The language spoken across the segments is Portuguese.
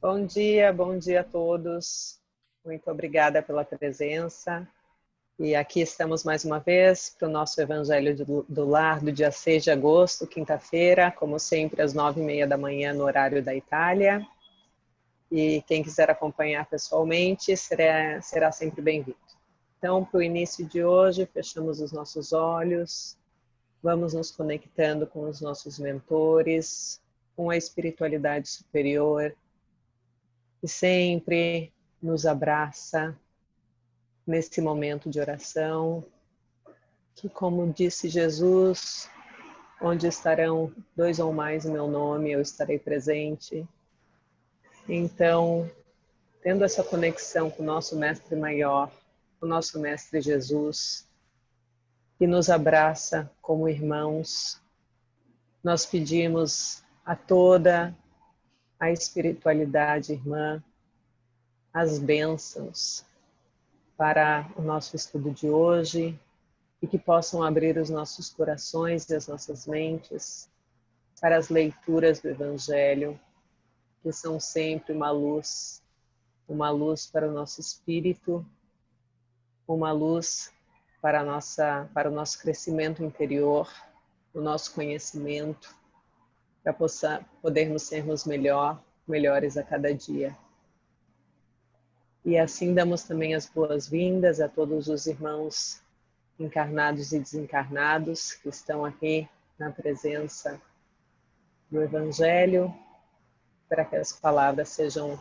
Bom dia a todos. Muito obrigada pela presença. E aqui estamos mais uma vez para o nosso Evangelho do Lar do dia 6 de agosto, quinta-feira, como sempre às 9h30 da manhã no horário da Itália. E quem quiser acompanhar pessoalmente será sempre bem-vindo. Então, para o início de hoje, fechamos os nossos olhos, vamos nos conectando com os nossos mentores, com a espiritualidade superior, que sempre nos abraça nesse momento de oração, que, como disse Jesus, onde estarão dois ou mais em meu nome, eu estarei presente. Então, tendo essa conexão com o nosso Mestre Maior, o nosso Mestre Jesus, que nos abraça como irmãos, nós pedimos a toda a espiritualidade irmã, as bênçãos para o nosso estudo de hoje e que possam abrir os nossos corações e as nossas mentes para as leituras do Evangelho, que são sempre uma luz para o nosso espírito, uma luz para o nosso crescimento interior, o nosso conhecimento, para podermos sermos melhores a cada dia. E assim damos também as boas-vindas a todos os irmãos encarnados e desencarnados que estão aqui na presença do Evangelho, para que as palavras sejam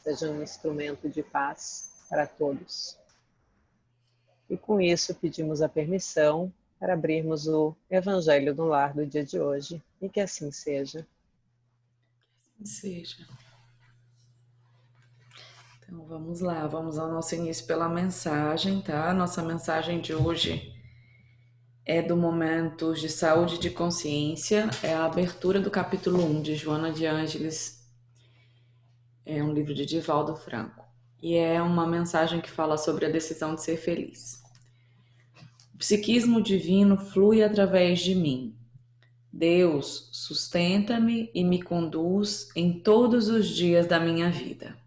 um instrumento de paz para todos. E com isso pedimos a permissão para abrirmos o Evangelho no Lar do dia de hoje, e que assim seja. Seja. Então vamos lá, vamos ao nosso início pela mensagem, tá? Nossa mensagem de hoje é do Momentos de Saúde e de Consciência, é a abertura do capítulo 1 de Joana de Ângeles, é um livro de Divaldo Franco, e é uma mensagem que fala sobre a decisão de ser feliz. O psiquismo divino flui através de mim. Deus sustenta-me e me conduz em todos os dias da minha vida.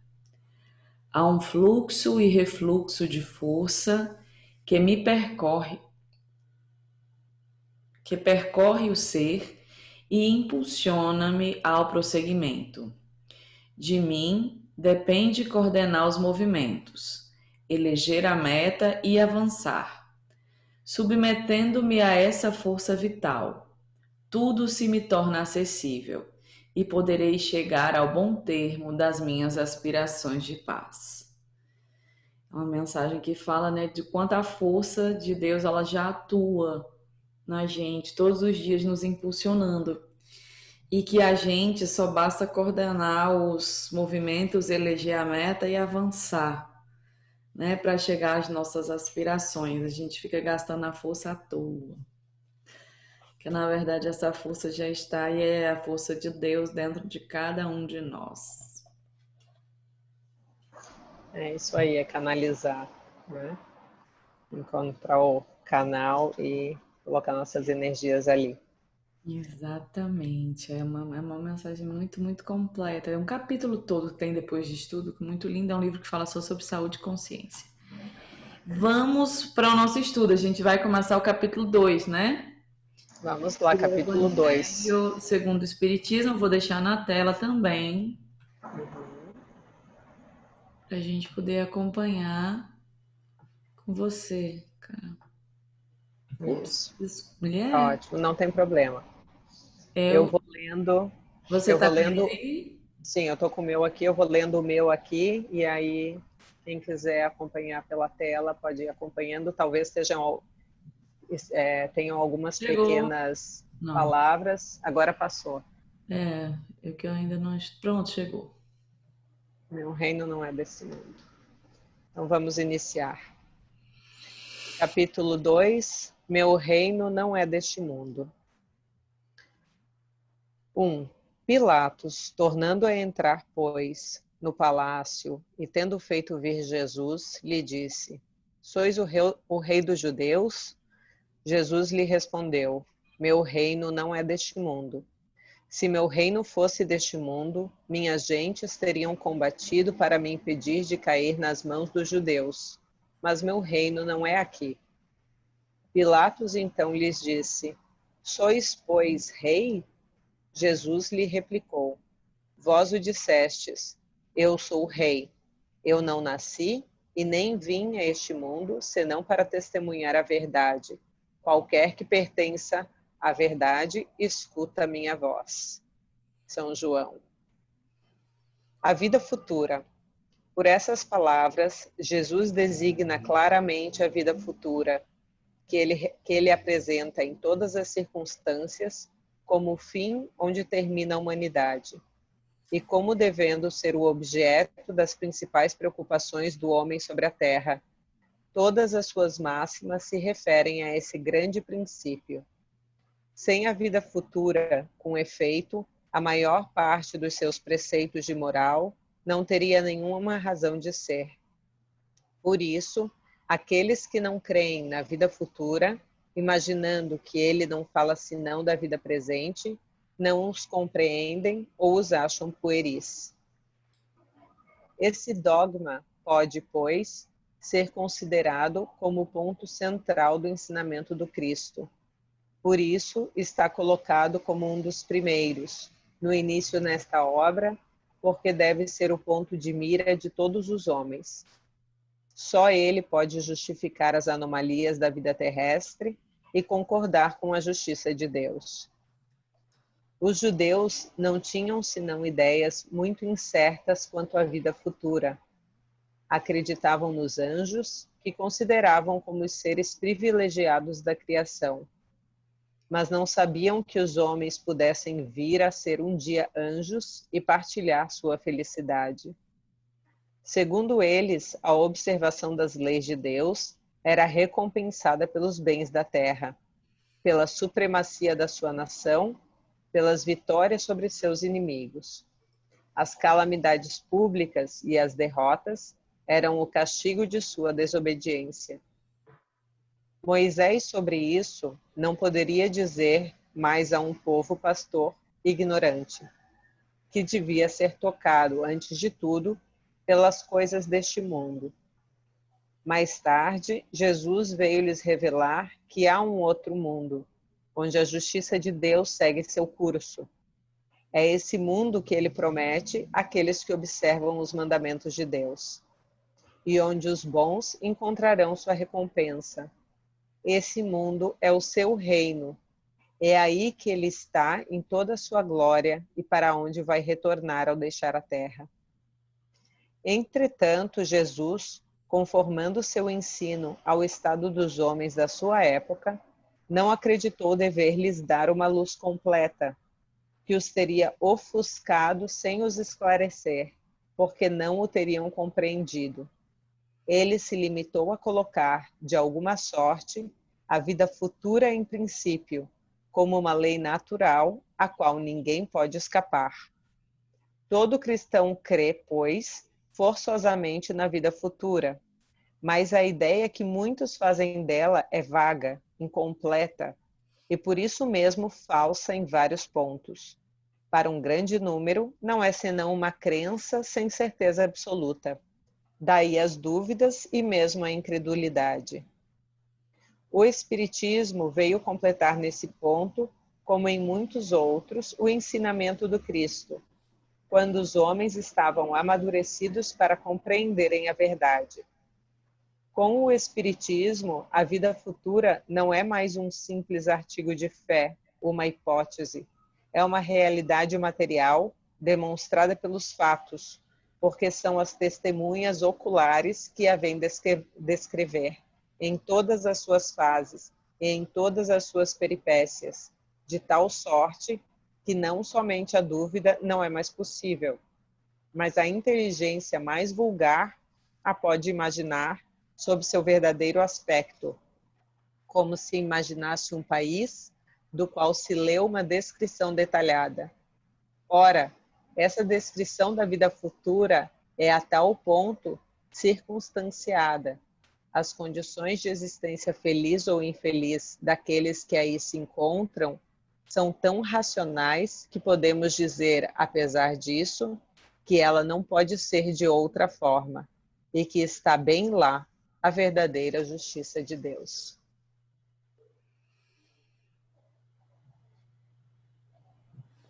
Há um fluxo e refluxo de força que percorre o ser e impulsiona-me ao prosseguimento. De mim depende coordenar os movimentos, eleger a meta e avançar. Submetendo-me a essa força vital, tudo se me torna acessível e poderei chegar ao bom termo das minhas aspirações de paz. É uma mensagem que fala, né, de quanto a força de Deus ela já atua na gente, todos os dias nos impulsionando. E que a gente só basta coordenar os movimentos, eleger a meta e avançar, né, para chegar às nossas aspirações. A gente fica gastando a força à toa. Que na verdade essa força já está e é a força de Deus dentro de cada um de nós. É isso aí, é canalizar, né? Encontrar o canal e colocar nossas energias ali. Exatamente, é uma mensagem muito, muito completa. É um capítulo todo que tem depois de estudo, muito lindo. É um livro que fala só sobre saúde e consciência. Vamos para o nosso estudo. A gente vai começar o capítulo 2, né? Vamos lá, capítulo 2. Segundo o Espiritismo, vou deixar na tela também, para a gente poder acompanhar com você, cara. Isso. Mulher? Ótimo, não tem problema. Eu Eu vou lendo. Você Eu está vou com ele lendo. aí? Sim, eu tô com o meu aqui, eu vou lendo o meu aqui, e aí quem quiser acompanhar pela tela pode ir acompanhando. Talvez tenham algumas Chegou. pequenas Não. palavras. Agora passou. É que eu ainda não... Pronto, chegou. Meu reino não é desse mundo. Então vamos iniciar. Capítulo 2. Meu reino não é deste mundo. 1. Pilatos, tornando a entrar, pois, no palácio, e tendo feito vir Jesus, lhe disse: Sois o rei dos judeus? Jesus lhe respondeu: Meu reino não é deste mundo. Se meu reino fosse deste mundo, minhas gentes teriam combatido para me impedir de cair nas mãos dos judeus. Mas meu reino não é aqui. Pilatos então lhes disse: Sois, pois, rei? Jesus lhe replicou: Vós o dissestes, eu sou o rei. Eu não nasci e nem vim a este mundo, senão para testemunhar a verdade. Qualquer que pertença à verdade, escuta a minha voz. São João. A vida futura. Por essas palavras, Jesus designa claramente a vida futura, que ele apresenta em todas as circunstâncias como o fim onde termina a humanidade, e como devendo ser o objeto das principais preocupações do homem sobre a terra. Todas as suas máximas se referem a esse grande princípio. Sem a vida futura, com efeito, a maior parte dos seus preceitos de moral não teria nenhuma razão de ser. Por isso, aqueles que não creem na vida futura, imaginando que ele não fala senão da vida presente, não os compreendem ou os acham pueris. Esse dogma pode, pois, ser considerado como o ponto central do ensinamento do Cristo. Por isso, está colocado como um dos primeiros, no início nesta obra, porque deve ser o ponto de mira de todos os homens. Só ele pode justificar as anomalias da vida terrestre e concordar com a justiça de Deus. Os judeus não tinham senão ideias muito incertas quanto à vida futura. Acreditavam nos anjos, que consideravam como os seres privilegiados da criação, mas não sabiam que os homens pudessem vir a ser um dia anjos e partilhar sua felicidade. Segundo eles, a observação das leis de Deus era recompensada pelos bens da terra, pela supremacia da sua nação, pelas vitórias sobre seus inimigos. As calamidades públicas e as derrotas eram o castigo de sua desobediência. Moisés, sobre isso, não poderia dizer mais a um povo pastor ignorante, que devia ser tocado, antes de tudo, pelas coisas deste mundo. Mais tarde, Jesus veio lhes revelar que há um outro mundo, onde a justiça de Deus segue seu curso. É esse mundo que ele promete àqueles que observam os mandamentos de Deus, e onde os bons encontrarão sua recompensa. Esse mundo é o seu reino. É aí que ele está em toda a sua glória e para onde vai retornar ao deixar a terra. Entretanto, Jesus, conformando seu ensino ao estado dos homens da sua época, não acreditou dever lhes dar uma luz completa, que os teria ofuscado sem os esclarecer, porque não o teriam compreendido. Ele se limitou a colocar, de alguma sorte, a vida futura em princípio, como uma lei natural, a qual ninguém pode escapar. Todo cristão crê, pois, forçosamente na vida futura, mas a ideia que muitos fazem dela é vaga, incompleta, e por isso mesmo falsa em vários pontos. Para um grande número, não é senão uma crença sem certeza absoluta. Daí as dúvidas e mesmo a incredulidade. O Espiritismo veio completar nesse ponto, como em muitos outros, o ensinamento do Cristo, quando os homens estavam amadurecidos para compreenderem a verdade. Com o Espiritismo, a vida futura não é mais um simples artigo de fé, uma hipótese. É uma realidade material demonstrada pelos fatos, porque são as testemunhas oculares que a vêm descrever, em todas as suas fases e em todas as suas peripécias, de tal sorte que não somente a dúvida não é mais possível, mas a inteligência mais vulgar a pode imaginar sob seu verdadeiro aspecto, como se imaginasse um país do qual se leu uma descrição detalhada. Ora, essa descrição da vida futura é a tal ponto circunstanciada. As condições de existência feliz ou infeliz daqueles que aí se encontram são tão racionais que podemos dizer, apesar disso, que ela não pode ser de outra forma e que está bem lá a verdadeira justiça de Deus.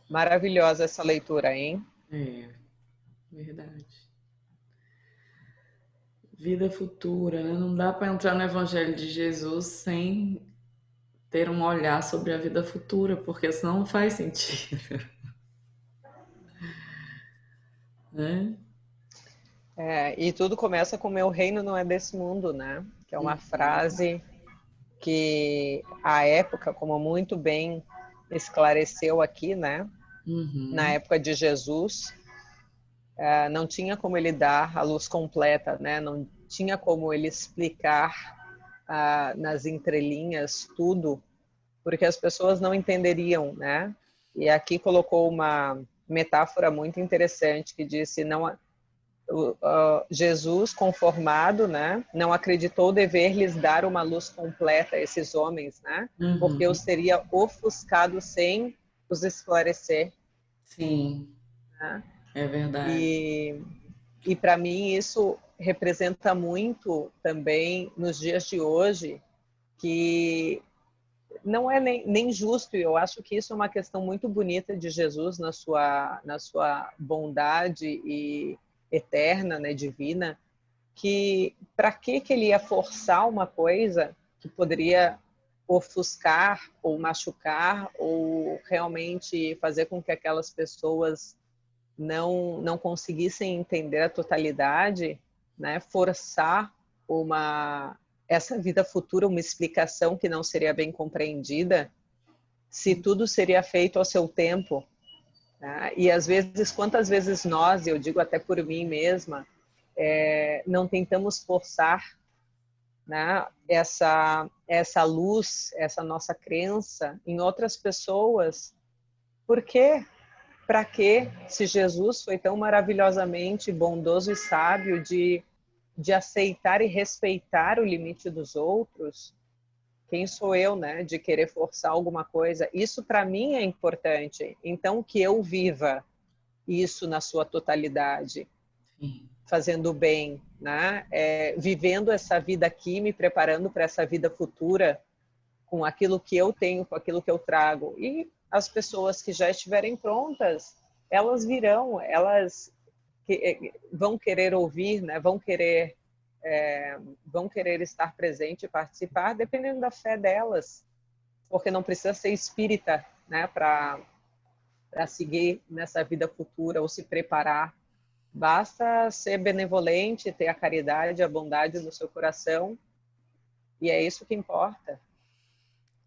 Maravilhosa essa leitura, hein? É, verdade. Vida futura, né? Não dá para entrar no Evangelho de Jesus sem ter um olhar sobre a vida futura, porque senão não faz sentido, né? E tudo começa com meu reino não é desse mundo, né? Que é uma frase que a época, como muito bem esclareceu aqui, né? Na época de Jesus, não tinha como ele dar a luz completa, né? Não tinha como ele explicar nas entrelinhas tudo, porque as pessoas não entenderiam, né? E aqui colocou uma metáfora muito interessante que disse: não, Jesus conformado, né? Não acreditou dever lhes dar uma luz completa a esses homens, né? Porque os teria ofuscado sem os esclarecer. Sim, Né? é verdade. E para mim isso representa muito também nos dias de hoje, que não é nem justo, e eu acho que isso é uma questão muito bonita de Jesus na sua bondade e eterna, né, divina, que para que ele ia forçar uma coisa que poderia ofuscar ou machucar ou realmente fazer com que aquelas pessoas não conseguissem entender a totalidade, né? Forçar essa vida futura, uma explicação que não seria bem compreendida, se tudo seria feito ao seu tempo. Né? E às vezes, quantas vezes nós, eu digo até por mim mesma, não tentamos forçar, né, essa luz, essa nossa crença em outras pessoas. Por quê? Para quê? Se Jesus foi tão maravilhosamente bondoso e sábio de aceitar e respeitar o limite dos outros, quem sou eu, né, de querer forçar alguma coisa? Isso para mim é importante. Então que eu viva isso na sua totalidade, Sim. fazendo bem, né? Vivendo essa vida aqui, me preparando para essa vida futura, com aquilo que eu tenho, com aquilo que eu trago. E as pessoas que já estiverem prontas, elas virão, elas vão querer ouvir, né? Vão querer estar presente e participar, dependendo da fé delas, porque não precisa ser espírita, né? Para seguir nessa vida futura ou se preparar. Basta ser benevolente, ter a caridade, a bondade no seu coração, e é isso que importa.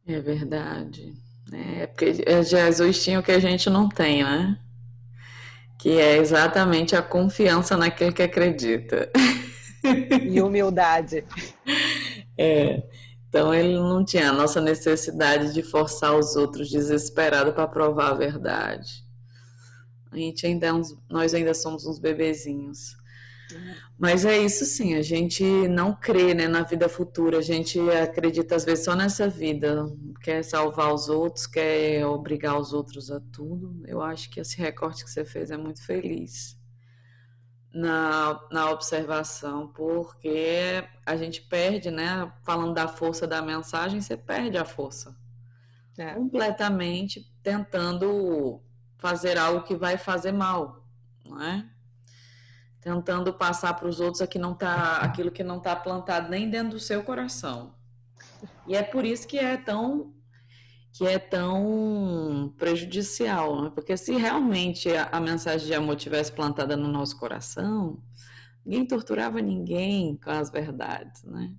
É verdade. É porque Jesus tinha o que a gente não tem, né? Que é exatamente a confiança naquele que acredita. E humildade. Então ele não tinha a nossa necessidade de forçar os outros desesperados para provar a verdade. Nós ainda somos uns bebezinhos. Mas é isso sim, a gente não crê, né, na vida futura, a gente acredita às vezes só nessa vida, quer salvar os outros, quer obrigar os outros a tudo. Eu acho que esse recorte que você fez é muito feliz na observação, porque a gente perde, né, falando da força da mensagem, você perde a força completamente tentando fazer algo que vai fazer mal, não é? Tentando passar para os outros aquilo que não está plantado nem dentro do seu coração. E é por isso que é tão prejudicial, né? Porque se realmente a mensagem de amor tivesse plantada no nosso coração, ninguém torturava ninguém com as verdades, né?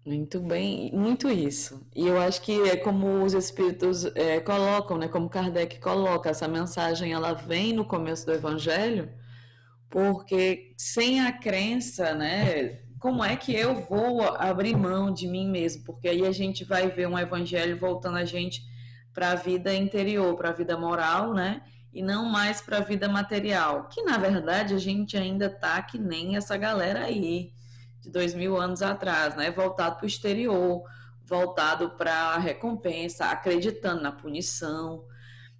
Muito bem, muito isso. E eu acho que é como os espíritos colocam, né? Como Kardec coloca, essa mensagem ela vem no começo do Evangelho, porque sem a crença, né? Como é que eu vou abrir mão de mim mesmo? Porque aí a gente vai ver um Evangelho voltando a gente para a vida interior, para a vida moral, né? E não mais para a vida material. Que na verdade a gente ainda tá que nem essa galera aí de 2000 anos atrás, né? Voltado para o exterior, voltado para a recompensa, acreditando na punição.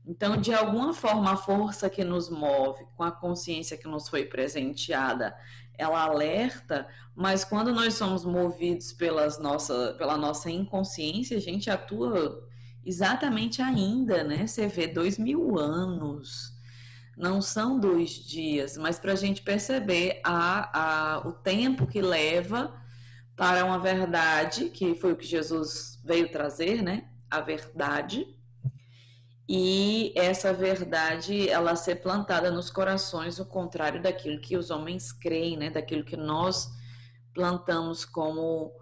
Então, de alguma forma, a força que nos move, com a consciência que nos foi presenteada, ela alerta, mas quando nós somos movidos pela nossa inconsciência, a gente atua exatamente ainda, né? Você vê 2000 anos, não são 2 dias, mas para a gente perceber o tempo que leva para uma verdade, que foi o que Jesus veio trazer, né? A verdade. E essa verdade, ela ser plantada nos corações, o contrário daquilo que os homens creem, né? Daquilo que nós plantamos como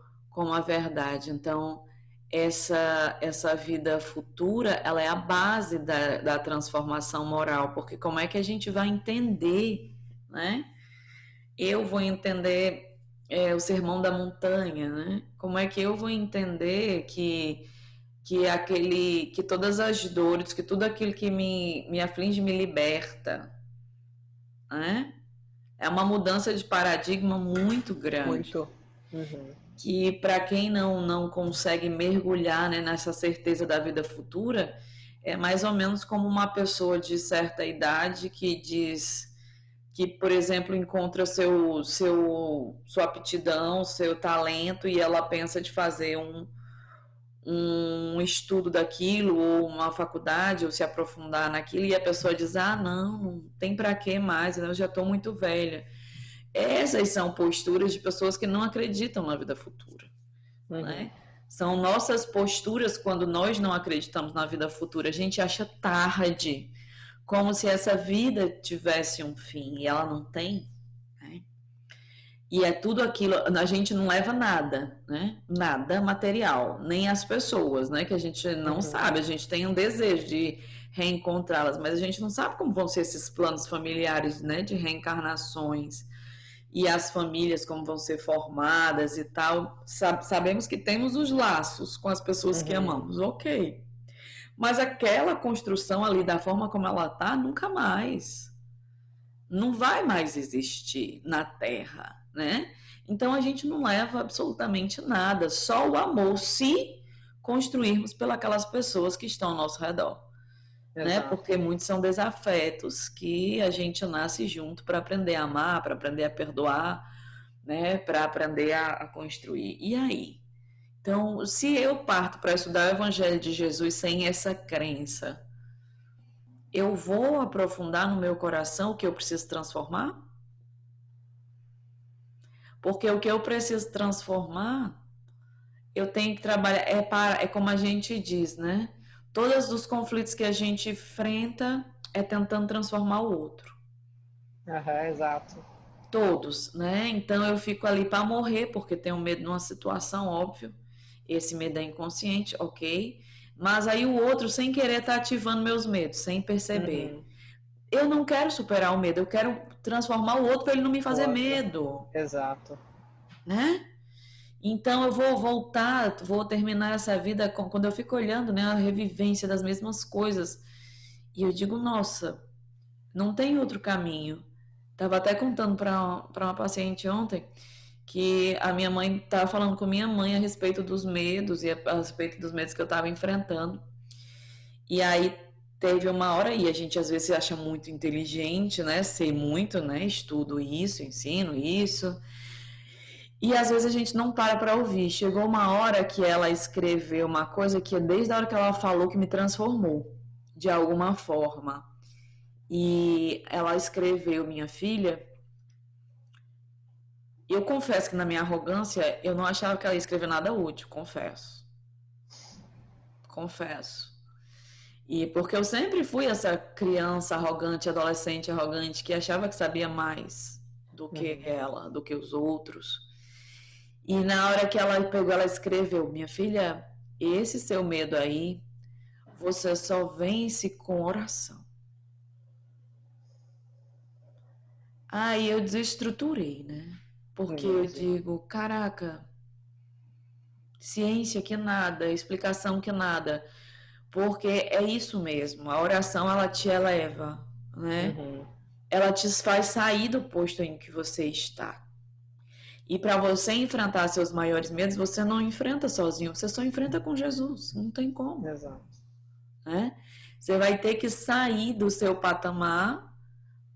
a verdade. Então, essa vida futura, ela é a base da transformação moral, porque como é que a gente vai entender, né? Eu vou entender o Sermão da Montanha, né? Como é que eu vou entender que todas as dores, que tudo aquilo que me aflige me liberta, né? É uma mudança de paradigma muito grande. Muito. Uhum. Que para quem não consegue mergulhar, né, nessa certeza da vida futura, é mais ou menos como uma pessoa de certa idade que diz que, por exemplo, encontra sua aptidão, seu talento, e ela pensa de fazer um estudo daquilo, ou uma faculdade, ou se aprofundar naquilo, e a pessoa diz, não tem para que mais, eu já estou muito velha. Essas são posturas de pessoas que não acreditam na vida futura, né? São nossas posturas quando nós não acreditamos na vida futura. A gente acha tarde, como se essa vida tivesse um fim, e ela não tem, né? E é tudo aquilo, a gente não leva nada, né? Nada material, nem as pessoas, né? Que a gente não sabe, a gente tem um desejo de reencontrá-las, mas a gente não sabe como vão ser esses planos familiares, né? De reencarnações, e as famílias como vão ser formadas e tal. Sabemos que temos os laços com as pessoas que amamos, ok. Mas aquela construção ali, da forma como ela tá, nunca mais. Não vai mais existir na Terra, né? Então a gente não leva absolutamente nada, só o amor, se construirmos pelas pessoas que estão ao nosso redor. Né? Porque muitos são desafetos que a gente nasce junto para aprender a amar, para aprender a perdoar, né? Para aprender a construir. E aí? Então, se eu parto para estudar o Evangelho de Jesus sem essa crença, eu vou aprofundar no meu coração o que eu preciso transformar? Porque o que eu preciso transformar, eu tenho que trabalhar, é como a gente diz, né? Todos os conflitos que a gente enfrenta é tentando transformar o outro. Exato. Todos, né? Então eu fico ali para morrer porque tenho medo de uma situação, óbvio. Esse medo é inconsciente, ok. Mas aí o outro, sem querer, tá ativando meus medos, sem perceber. Eu não quero superar o medo, eu quero transformar o outro para ele não me fazer medo. Exato. Né? Então eu vou terminar essa vida quando eu fico olhando, né, a revivência das mesmas coisas. E eu digo, nossa, não tem outro caminho. Tava até contando para uma paciente ontem que a minha mãe estava falando com minha mãe a respeito dos medos e a respeito dos medos que eu estava enfrentando. E aí teve uma hora aí, a gente às vezes se acha muito inteligente, né? Sei muito, né? Estudo isso, ensino isso. E às vezes a gente não para ouvir. Chegou uma hora que ela escreveu uma coisa que desde a hora que ela falou que me transformou, de alguma forma. E ela escreveu, minha filha. Eu confesso que na minha arrogância eu não achava que ela ia escrever nada útil, confesso. E porque eu sempre fui essa criança arrogante, adolescente arrogante, que achava que sabia mais do que ela, do que os outros. E na hora que ela pegou, ela escreveu, minha filha, esse seu medo aí, você só vence com oração. Aí eu desestruturei, né? Porque eu digo, caraca, ciência que nada, explicação que nada. Porque é isso mesmo, a oração ela te eleva, né? Ela te faz sair do posto em que você está. E para você enfrentar seus maiores medos, você não enfrenta sozinho, você só enfrenta com Jesus. Não tem como. Exato. Né? Você vai ter que sair do seu patamar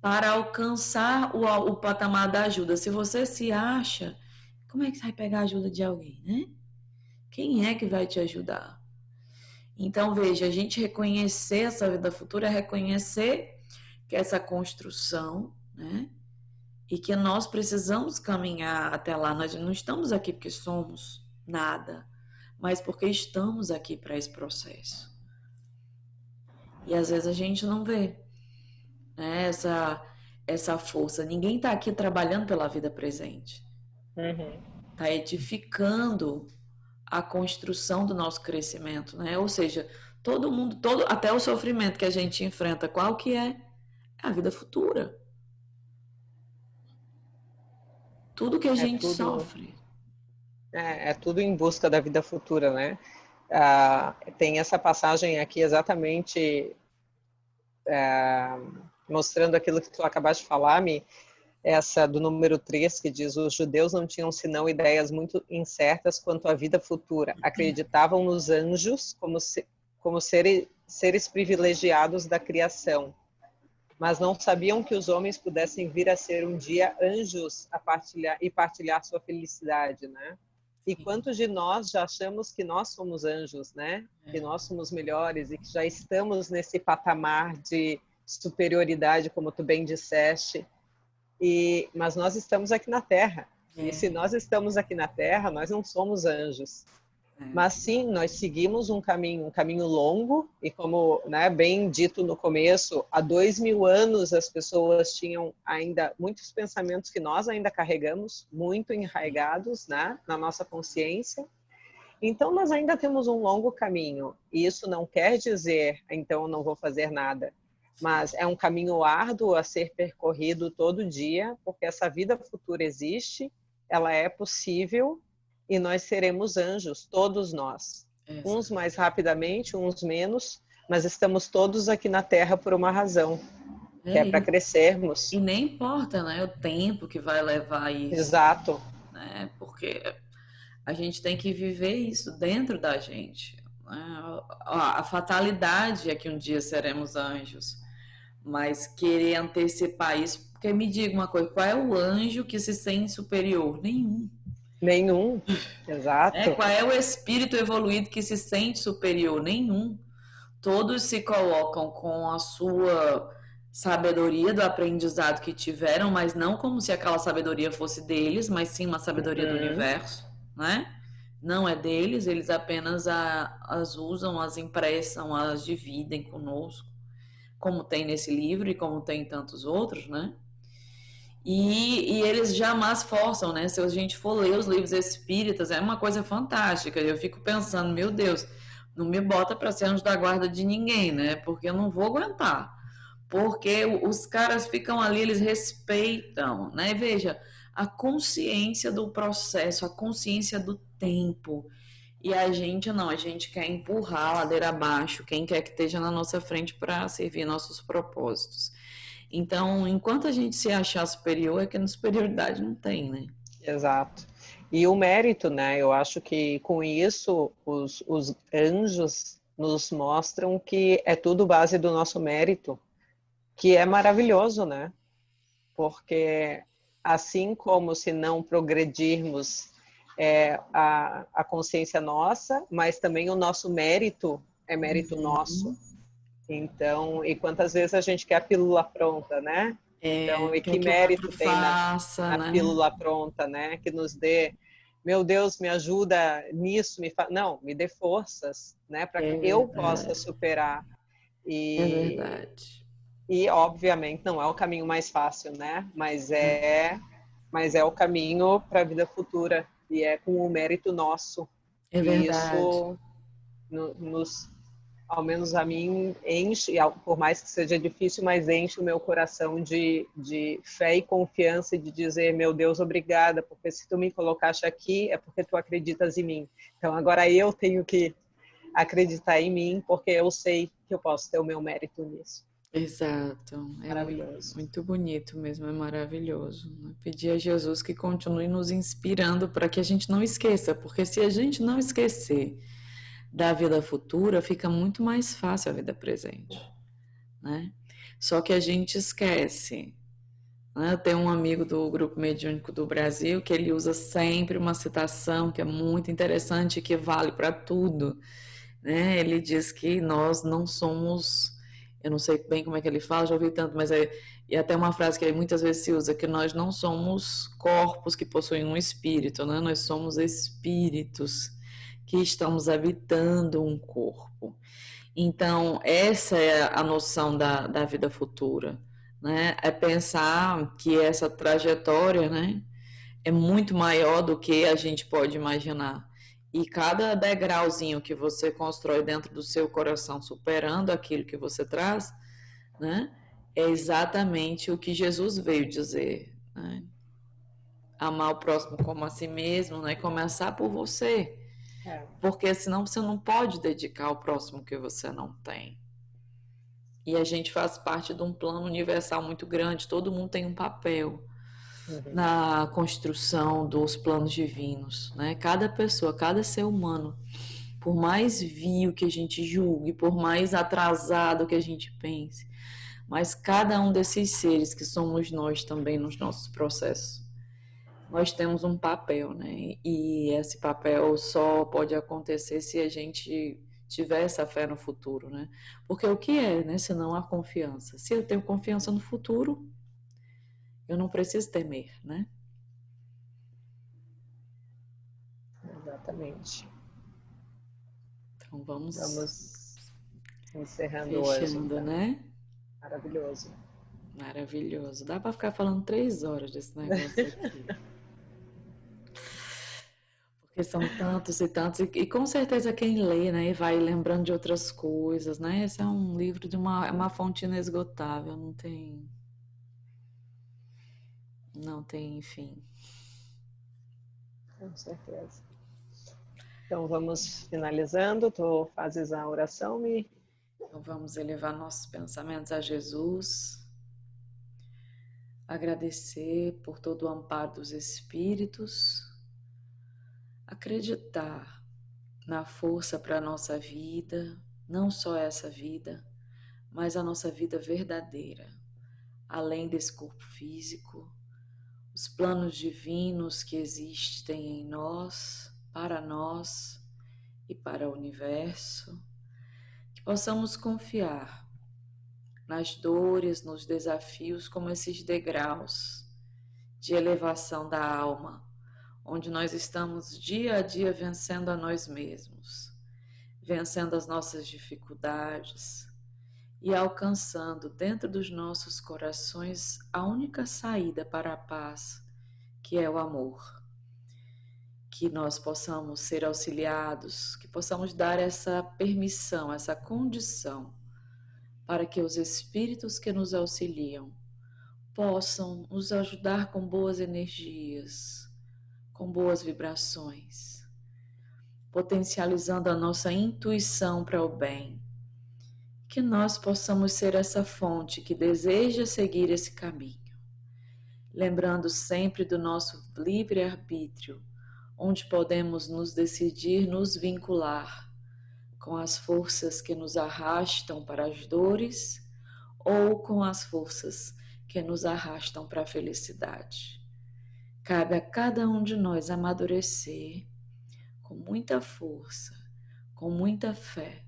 para alcançar o patamar da ajuda. Se você se acha, como é que você vai pegar a ajuda de alguém, né? Quem é que vai te ajudar? Então, veja, a gente reconhecer essa vida futura é reconhecer que essa construção, né? E que nós precisamos caminhar até lá. Nós não estamos aqui porque somos nada, mas porque estamos aqui para esse processo. E às vezes a gente não vê, né, essa força. Ninguém está aqui trabalhando pela vida presente. Está edificando a construção do nosso crescimento, né? Ou seja, todo mundo, até o sofrimento que a gente enfrenta, qual que é? É a vida futura. Tudo que a gente sofre. É tudo em busca da vida futura, né? Tem essa passagem aqui exatamente mostrando aquilo que tu acabaste de falar, essa do número 3, que diz: os judeus não tinham senão ideias muito incertas quanto à vida futura. Acreditavam nos anjos como seres privilegiados da criação, mas não sabiam que os homens pudessem vir a ser um dia anjos e partilhar sua felicidade, né? E quantos de nós já achamos que nós somos anjos, né? Que nós somos melhores e que já estamos nesse patamar de superioridade, como tu bem disseste. Mas nós estamos aqui na Terra. E se nós estamos aqui na Terra, nós não somos anjos. Mas sim, nós seguimos um caminho longo, e como, né, bem dito no começo, há 2000 anos as pessoas tinham ainda muitos pensamentos que nós ainda carregamos, muito enraigados, né, na nossa consciência. Então nós ainda temos um longo caminho, e isso não quer dizer, então eu não vou fazer nada, mas é um caminho árduo a ser percorrido todo dia, porque essa vida futura existe, ela é possível, e nós seremos anjos, todos nós. Uns mais rapidamente, uns menos, mas estamos todos aqui na Terra por uma razão, que é para crescermos. E nem importa, né, o tempo que vai levar isso. Exato. Né, porque a gente tem que viver isso dentro da gente. Né? A fatalidade é que um dia seremos anjos, mas querer antecipar isso, porque me diga uma coisa, qual é o anjo que se sente superior? Nenhum, exato. Qual é o espírito evoluído que se sente superior? Nenhum. Todos se colocam com a sua sabedoria do aprendizado que tiveram, mas não como se aquela sabedoria fosse deles, mas sim uma sabedoria do universo, né? Não é deles, eles apenas as usam, as impressam, as dividem conosco, como tem nesse livro e como tem em tantos outros, né? E eles jamais forçam, né? Se a gente for ler os livros espíritas, é uma coisa fantástica. Eu fico pensando, meu Deus, não me bota para ser anjo da guarda de ninguém, né? Porque eu não vou aguentar. Porque os caras ficam ali, eles respeitam, né? Veja, a consciência do processo, a consciência do tempo. E a gente não, a gente quer empurrar a ladeira abaixo, quem quer que esteja na nossa frente para servir nossos propósitos. Então, enquanto a gente se achar superior, é que na superioridade não tem, né? Exato. E o mérito, né? Eu acho que com isso os anjos nos mostram que é tudo base do nosso mérito, que é maravilhoso, né? Porque assim como se não progredirmos a consciência nossa, mas também o nosso mérito é mérito nosso. Então, e quantas vezes a gente quer a pílula pronta, né? Então, e que mérito tem na né? pílula pronta, né? Que nos dê, meu Deus, me ajuda nisso, não, me dê forças, né? Para que eu possa superar. É verdade. E, obviamente, não é o caminho mais fácil, né? Mas é o caminho para a vida futura. E é com o mérito nosso. É e verdade. isso nos, ao menos a mim, enche, por mais que seja difícil, mas enche o meu coração de fé e confiança, e de dizer, meu Deus, obrigada, porque se tu me colocaste aqui, é porque tu acreditas em mim. Então, agora eu tenho que acreditar em mim, porque eu sei que eu posso ter o meu mérito nisso. Exato. Maravilhoso. Muito bonito mesmo, é maravilhoso, né? Pedir a Jesus que continue nos inspirando para que a gente não esqueça, porque se a gente não esquecer da vida futura, fica muito mais fácil a vida presente, né? Só que a gente esquece, né? Eu tenho um amigo do Grupo Mediúnico do Brasil que ele usa sempre uma citação que é muito interessante e que vale para tudo, né? Ele diz que nós não somos, eu não sei bem como é que ele fala, já ouvi tanto, mas e até uma frase que muitas vezes se usa, que nós não somos corpos que possuem um espírito, né? Nós somos espíritos que estamos habitando um corpo. Então, essa é a noção da vida futura, né? É pensar que essa trajetória, né, é muito maior do que a gente pode imaginar. E cada degrauzinho que você constrói dentro do seu coração, superando aquilo que você traz, né, é exatamente o que Jesus veio dizer, né? Amar o próximo como a si mesmo, né? Começar por você. É. Porque senão você não pode dedicar ao próximo que você não tem. E a gente faz parte de um plano universal muito grande, todo mundo tem um papel na construção dos planos divinos, né? Cada pessoa, cada ser humano, por mais vil que a gente julgue, por mais atrasado que a gente pense, mas cada um desses seres que somos nós também nos nossos processos, nós temos um papel, né? E esse papel só pode acontecer se a gente tiver essa fé no futuro, né? Porque o que é, né? Se não a confiança. Se eu tenho confiança no futuro, eu não preciso temer, né? Exatamente. Então Vamos encerrando hoje, fechando, então. né? Maravilhoso. Maravilhoso. Dá para ficar falando 3 horas desse negócio aqui. Porque são tantos e tantos, e com certeza quem lê, né, vai lembrando de outras coisas, né? Esse é um livro de uma fonte inesgotável, não tem fim. Com certeza. Então, vamos finalizando. Tu fazes a oração, Mi? Então vamos elevar nossos pensamentos a Jesus, agradecer por todo o amparo dos Espíritos, acreditar na força para a nossa vida, não só essa vida, mas a nossa vida verdadeira, além desse corpo físico, os planos divinos que existem em nós e para o universo, que possamos confiar nas dores, nos desafios, como esses degraus de elevação da alma, onde nós estamos dia a dia vencendo a nós mesmos, vencendo as nossas dificuldades e alcançando dentro dos nossos corações a única saída para a paz, que é o amor. Que nós possamos ser auxiliados, que possamos dar essa permissão, essa condição, para que os espíritos que nos auxiliam possam nos ajudar com boas energias, com boas vibrações, potencializando a nossa intuição para o bem. Que nós possamos ser essa fonte que deseja seguir esse caminho, lembrando sempre do nosso livre-arbítrio, onde podemos nos decidir nos vincular com as forças que nos arrastam para as dores ou com as forças que nos arrastam para a felicidade. Cabe a cada um de nós amadurecer com muita força, com muita fé,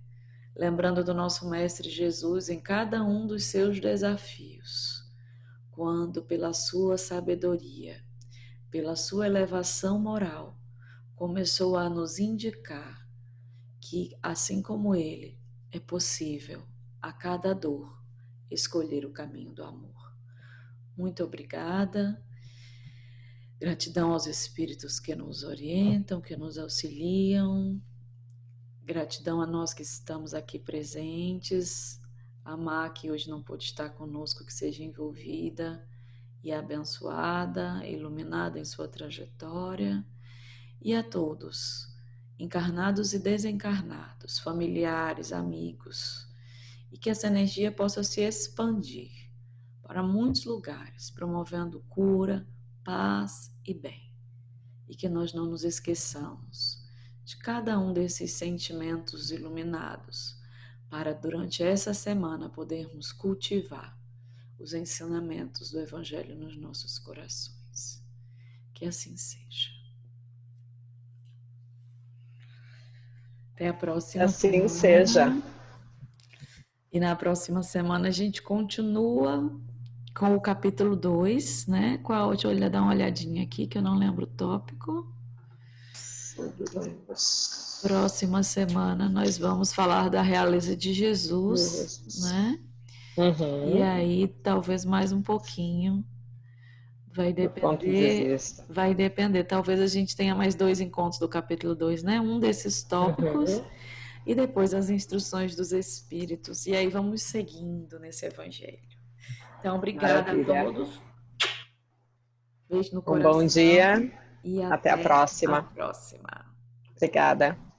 lembrando do nosso Mestre Jesus em cada um dos seus desafios, quando pela sua sabedoria, pela sua elevação moral, começou a nos indicar que, assim como ele, é possível, a cada dor, escolher o caminho do amor. Muito obrigada. Gratidão aos espíritos que nos orientam, que nos auxiliam. Gratidão a nós que estamos aqui presentes. A Má, que hoje não pôde estar conosco, que seja envolvida e abençoada, iluminada em sua trajetória. E a todos, encarnados e desencarnados, familiares, amigos, e que essa energia possa se expandir para muitos lugares, promovendo cura, paz e bem. E que nós não nos esqueçamos de cada um desses sentimentos iluminados, para durante essa semana podermos cultivar os ensinamentos do Evangelho nos nossos corações. Que assim seja. Até a próxima Assim semana. seja. E na próxima semana a gente continua com o capítulo 2, né? Deixa eu dar uma olhadinha aqui, que eu não lembro o tópico. Próxima semana nós vamos falar da realeza de Jesus, né? Uhum. E aí talvez mais um pouquinho. Vai depender. Talvez a gente tenha mais 2 encontros do capítulo 2, né? Um desses tópicos e depois as instruções dos Espíritos. E aí vamos seguindo nesse Evangelho. Então, obrigada a todos. Beijo no coração. Bom dia E até a próxima. A próxima. Obrigada.